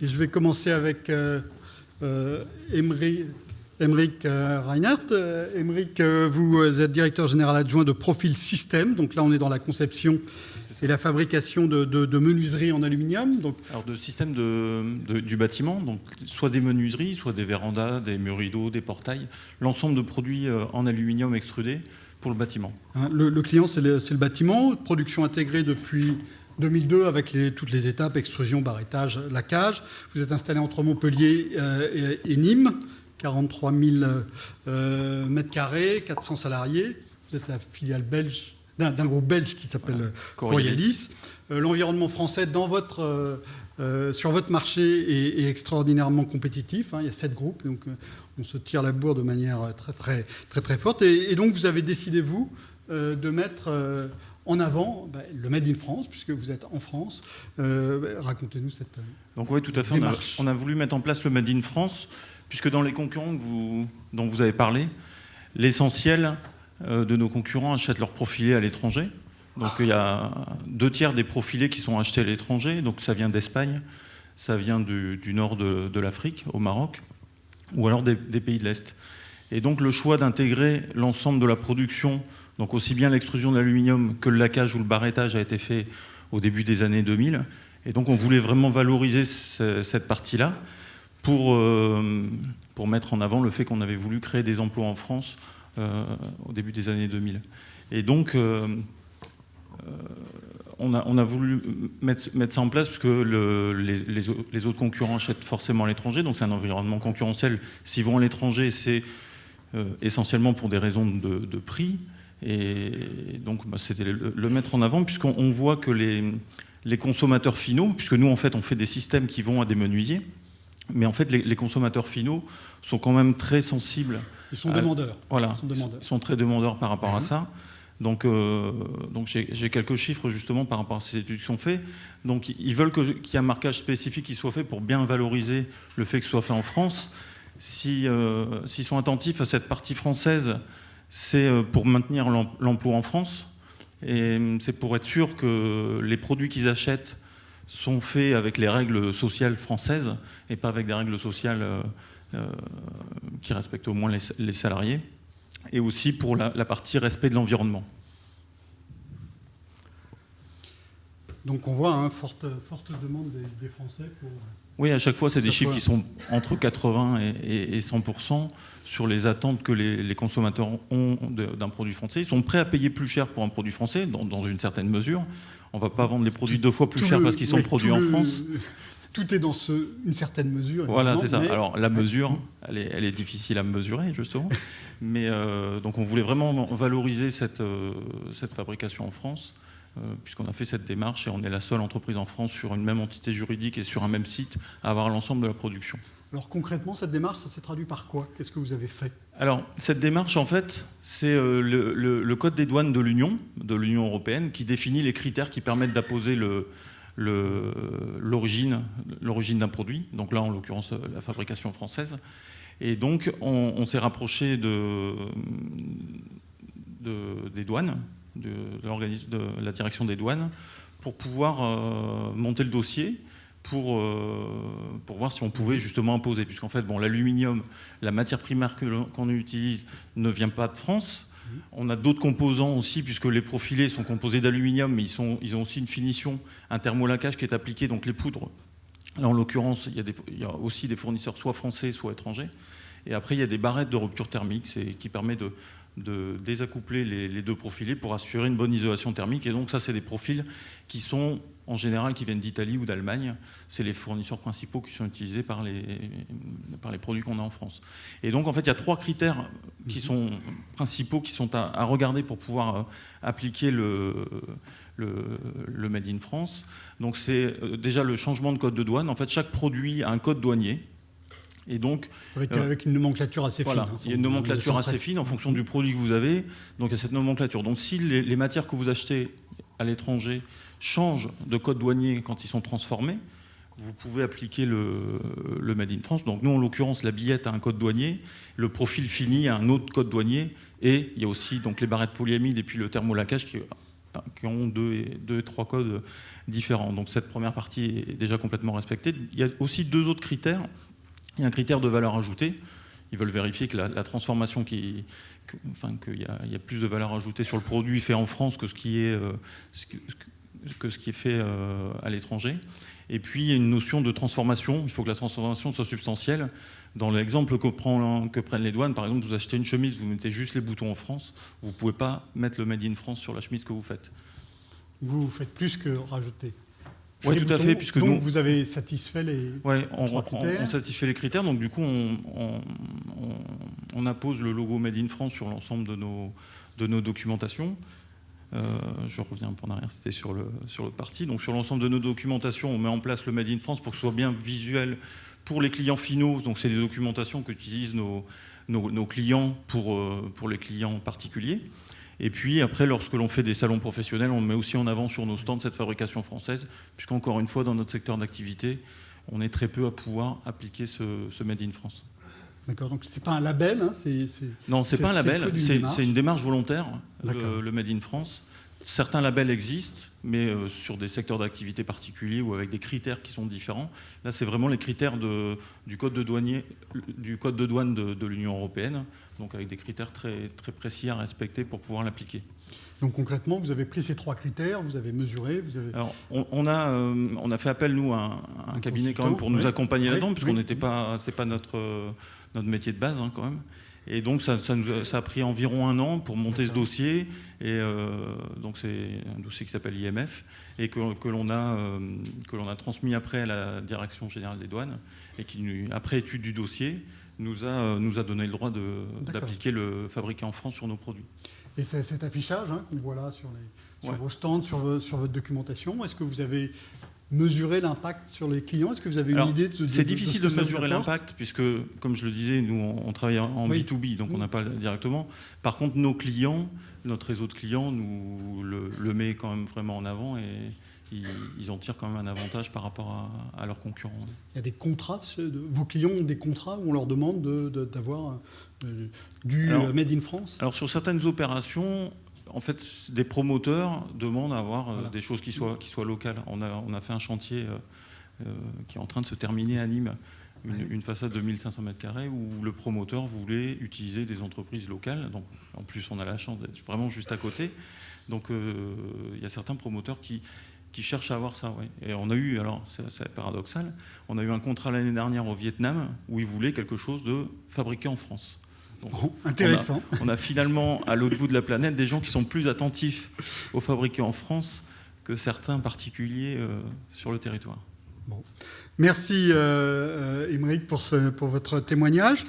Et je vais commencer avec Aymeric Reinert. Aymeric, vous êtes directeur général adjoint de Profil System. Donc là, on est dans la conception et la fabrication de menuiseries en aluminium. Donc... Alors de système du bâtiment, donc soit des menuiseries, soit des vérandas, des murs rideaux, des portails, l'ensemble de produits en aluminium extrudé pour le bâtiment. Le client, c'est le bâtiment, production intégrée depuis 2002 avec toutes les étapes, extrusion, barrettage, laquage. Vous êtes installé entre Montpellier et Nîmes, 43 000 mètres carrés, 400 salariés. Vous êtes la filiale belge d'un groupe belge qui s'appelle Coriolis. L'environnement français sur votre marché est extraordinairement compétitif. Il y a 7 groupes, donc on se tire la bourre de manière très forte. Et donc vous avez décidé, vous, de mettre en avant le Made in France, puisque vous êtes en France. Racontez-nous cette Donc oui, tout à fait. On a voulu mettre en place le Made in France, puisque dans les concurrents dont vous avez parlé, l'essentiel de nos concurrents achètent leurs profilés à l'étranger. Donc il y a 2/3 des profilés qui sont achetés à l'étranger. Donc ça vient d'Espagne, ça vient du nord de l'Afrique, au Maroc, ou alors des pays de l'Est. Et donc le choix d'intégrer l'ensemble de la production, donc aussi bien l'extrusion de l'aluminium que le laquage ou le barrettage a été fait au début des années 2000. Et donc on voulait vraiment valoriser cette partie-là pour mettre en avant le fait qu'on avait voulu créer des emplois en France au début des années 2000. Et donc, on a voulu mettre ça en place parce que les autres concurrents achètent forcément à l'étranger, donc c'est un environnement concurrentiel. S'ils vont à l'étranger, c'est essentiellement pour des raisons de prix. Et donc, c'était le mettre en avant, puisqu'on voit que les consommateurs finaux, puisque nous, en fait, on fait des systèmes qui vont à des menuisiers, mais en fait, les consommateurs finaux sont quand même très sensibles. Ils sont demandeurs. Voilà, ils sont très demandeurs par rapport à ça. Donc j'ai quelques chiffres justement par rapport à ces études qui sont faites. Donc ils veulent qu'il y ait un marquage spécifique qui soit fait pour bien valoriser le fait que ce soit fait en France. S'ils sont attentifs à cette partie française, c'est pour maintenir l'emploi en France. Et c'est pour être sûr que les produits qu'ils achètent sont faits avec les règles sociales françaises et pas avec des règles sociales qui respectent au moins les salariés, et aussi pour la partie respect de l'environnement. Donc on voit forte demande des Français pour... Oui, à chaque fois, c'est des chiffres qui sont entre 80 et 100% sur les attentes que les consommateurs ont d'un produit français. Ils sont prêts à payer plus cher pour un produit français, dans une certaine mesure. On ne va pas vendre les produits 2 fois plus cher parce qu'ils sont produits en France. Tout est dans une certaine mesure. Voilà, c'est ça. Mais... Alors, la mesure, elle est difficile à mesurer, justement. Mais donc, on voulait vraiment valoriser cette fabrication en France, puisqu'on a fait cette démarche et on est la seule entreprise en France sur une même entité juridique et sur un même site à avoir l'ensemble de la production. Alors, concrètement, cette démarche, ça s'est traduit par quoi? Qu'est-ce que vous avez fait? Alors, cette démarche, en fait, c'est le Code des douanes de l'Union européenne qui définit les critères qui permettent d'apposer l'origine d'un produit, donc là en l'occurrence la fabrication française. Et donc on s'est rapproché des douanes, de la direction des douanes, pour pouvoir monter le dossier, pour voir si on pouvait justement imposer, puisqu'en fait l'aluminium, la matière primaire qu'on utilise ne vient pas de France. On a d'autres composants aussi, puisque les profilés sont composés d'aluminium, mais ils ont aussi une finition, un thermolaquage qui est appliqué, donc les poudres. Là, en l'occurrence, il y a aussi des fournisseurs soit français, soit étrangers. Et après, il y a des barrettes de rupture thermique qui permettent de désaccoupler les deux profilés pour assurer une bonne isolation thermique. Et donc ça, c'est des profils qui sont, en général, qui viennent d'Italie ou d'Allemagne. C'est les fournisseurs principaux qui sont utilisés par les produits qu'on a en France. Et donc, en fait, il y a 3 critères qui sont principaux, qui sont à regarder pour pouvoir appliquer le Made in France. Donc, c'est déjà le changement de code de douane. En fait, chaque produit a un code douanier. Et donc, avec une nomenclature assez fine. Voilà, il y a une nomenclature assez fine en fonction du produit que vous avez. Donc, il y a cette nomenclature. Donc, si les matières que vous achetez à l'étranger changent de code douanier quand ils sont transformés, vous pouvez appliquer le Made in France. Donc nous, en l'occurrence, la billette a un code douanier, le profil fini a un autre code douanier, et il y a aussi donc, les barrettes polyamides et puis le thermolaquage qui ont deux et trois codes différents. Donc cette première partie est déjà complètement respectée. Il y a aussi 2 autres critères. Il y a un critère de valeur ajoutée. Ils veulent vérifier que la transformation, qu'il y a plus de valeur ajoutée sur le produit fait en France que ce qui est fait à l'étranger. Et puis, il y a une notion de transformation. Il faut que la transformation soit substantielle. Dans l'exemple que prennent les douanes, par exemple, vous achetez une chemise, vous mettez juste les boutons en France, vous ne pouvez pas mettre le Made in France sur la chemise que vous faites. Vous faites plus que rajouter. Oui, tout à fait. Puisque donc, vous avez satisfait les critères. On satisfait les critères. Donc, du coup, on appose le logo Made in France sur l'ensemble de nos documentations. Je reviens un peu en arrière, c'était sur l'autre partie. Donc sur l'ensemble de nos documentations, on met en place le Made in France pour que ce soit bien visuel pour les clients finaux. Donc c'est des documentations qu'utilisent nos clients pour les clients particuliers. Et puis après, lorsque l'on fait des salons professionnels, on met aussi en avant sur nos stands cette fabrication française, puisqu'encore une fois, dans notre secteur d'activité, on est très peu à pouvoir appliquer ce Made in France. D'accord, donc c'est pas un label, hein, Non, c'est pas un label, c'est une démarche volontaire, le Made in France. Certains labels existent, mais sur des secteurs d'activité particuliers ou avec des critères qui sont différents. Là, c'est vraiment les critères du code de douane de l'Union européenne, donc avec des critères très, très précis à respecter pour pouvoir l'appliquer. Donc concrètement, vous avez pris ces 3 critères, vous avez mesuré, Alors, on a fait appel, nous, à un cabinet quand même pour nous accompagner là-dedans, puisqu'on n'était pas, c'est pas notre métier de base, hein, quand même. Et donc ça a pris environ 1 an pour monter ce dossier. Et donc c'est un dossier qui s'appelle IMF et que l'on a transmis après à la Direction générale des douanes et qui, après étude du dossier, nous a donné le droit d'appliquer le fabriqué en France sur nos produits. Et cet affichage qu'on voit là sur vos stands, sur votre documentation, est-ce que vous avez mesurer l'impact sur les clients? Est-ce que vous avez une idée de c'est difficile de mesurer l'impact, puisque, comme je le disais, nous, on travaille en B2B, donc on n'a pas directement. Par contre, nos clients, notre réseau de clients, nous le met quand même vraiment en avant et ils en tirent quand même un avantage par rapport à leurs concurrents. Il y a des contrats, vos clients ont des contrats où on leur demande d'avoir du Made in France? Alors, sur certaines opérations, en fait, des promoteurs demandent à avoir des choses qui soient locales. On a fait un chantier qui est en train de se terminer à Nîmes, une façade de 1500 m² où le promoteur voulait utiliser des entreprises locales. Donc, en plus, on a la chance d'être vraiment juste à côté. Donc, il y a certains promoteurs qui cherchent à avoir ça. Ouais. Et on a eu, alors c'est paradoxal, on a eu un contrat l'année dernière au Vietnam où ils voulaient quelque chose de fabriqué en France. Donc, intéressant. On a finalement, à l'autre bout de la planète, des gens qui sont plus attentifs au fabriqué en France que certains particuliers sur le territoire. Bon. Merci, Aymeric, pour votre témoignage.